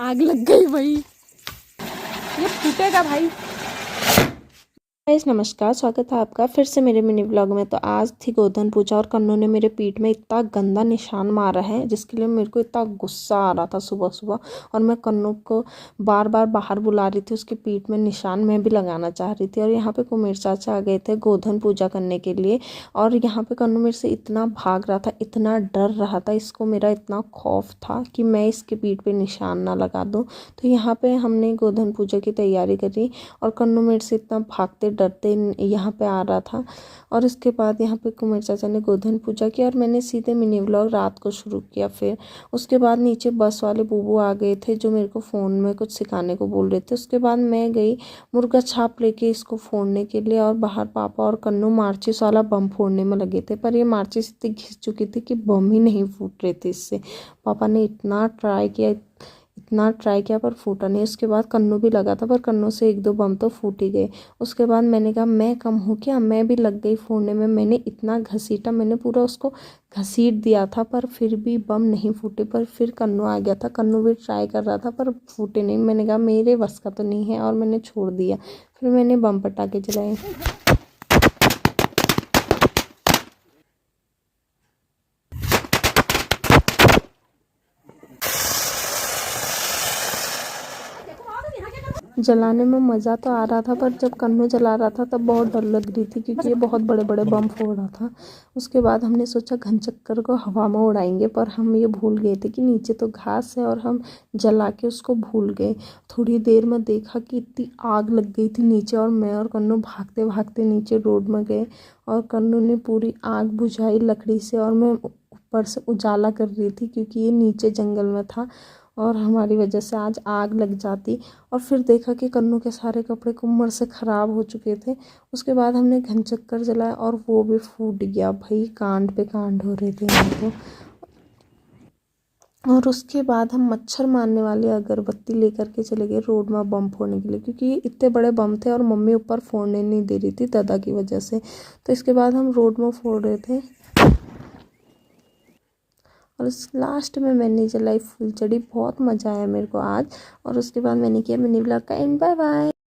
आग लग गई भाई, ये फूटेगा भाई। गाइस नमस्कार, स्वागत है आपका फिर से मेरे मिनी व्लॉग में। तो आज थी गोधन पूजा और कन्नू ने मेरे पीठ में इतना गंदा निशान मारा है जिसके लिए मेरे को इतना गुस्सा आ रहा था सुबह सुबह। और मैं कन्नू को बार बार बाहर बुला रही थी, उसके पीठ में निशान मैं भी लगाना चाह रही थी। और यहाँ पे कुमेर चाचा आ गए थे गोधन पूजा करने के लिए। और यहाँ पे कन्नू मेरे से इतना भाग रहा था, इतना डर रहा था, इसको मेरा इतना खौफ था कि मैं इसके पीठ पे निशान ना लगा दूँ। तो यहाँ पे हमने गोधन पूजा की तैयारी करी और कन्नू मेरे से इतना भागते डरते यहाँ पे आ रहा था। और इसके बाद यहाँ पे कुमेर चाचा ने गोधन पूजा की और मैंने सीधे मिनी व्लॉग रात को शुरू किया। फिर उसके बाद नीचे बस वाले बूबू आ गए थे जो मेरे को फ़ोन में कुछ सिखाने को बोल रहे थे। उसके बाद मैं गई मुर्गा छाप लेके इसको फोड़ने के लिए और बाहर पापा और कन्नू मार्चिस वाला बम फोड़ने में लगे थे। पर ये मार्चिस इतनी घिस चुकी थी कि बम ही नहीं फूट रहे थे इससे। पापा ने इतना ट्राई किया पर फूटा नहीं। उसके बाद कन्नू भी लगा था पर कन्नू से एक दो बम तो फूट ही गए। उसके बाद मैंने कहा मैं कम हूँ क्या, मैं भी लग गई फोड़ने में। मैंने इतना घसीटा, मैंने पूरा उसको घसीट दिया था पर फिर भी बम नहीं फूटे। पर फिर कन्नू आ गया था, कन्नू भी ट्राई कर रहा था पर फूटे नहीं। मैंने कहा मेरे बस का तो नहीं है और मैंने छोड़ दिया। फिर मैंने बम पटाखे जलाए। जलाने में मज़ा तो आ रहा था पर जब कन्नू जला रहा था तब बहुत डर लग रही थी क्योंकि ये बहुत बड़े बड़े बम फोड़ रहा था। उसके बाद हमने सोचा घनचक्कर को हवा में उड़ाएंगे पर हम ये भूल गए थे कि नीचे तो घास है और हम जला के उसको भूल गए। थोड़ी देर में देखा कि इतनी आग लग गई थी नीचे और मैं और कन्नू भागते भागते नीचे रोड में गए और कन्नू ने पूरी आग बुझाई लकड़ी से और मैं ऊपर से उजाला कर रही थी क्योंकि ये नीचे जंगल में था और हमारी वजह से आज आग लग जाती। और फिर देखा कि कन्नू के सारे कपड़े कुम्मर से ख़राब हो चुके थे। उसके बाद हमने घनचक्कर जलाया और वो भी फूट गया। भाई कांड पे कांड हो रहे थे यहाँ तो। और उसके बाद हम मच्छर मारने वाली अगरबत्ती लेकर के चले गए रोड में बम फोड़ने के लिए क्योंकि इतने बड़े बम थे और मम्मी ऊपर फोड़ने नहीं दे रही थी दादा की वजह से। तो इसके बाद हम रोड में फोड़ रहे थे और उस लास्ट में मैंने जलाई फुलझड़ी। बहुत मज़ा आया मेरे को आज। और उसके बाद मैंने किया मिनी ब्लॉग का एंड। Bye bye.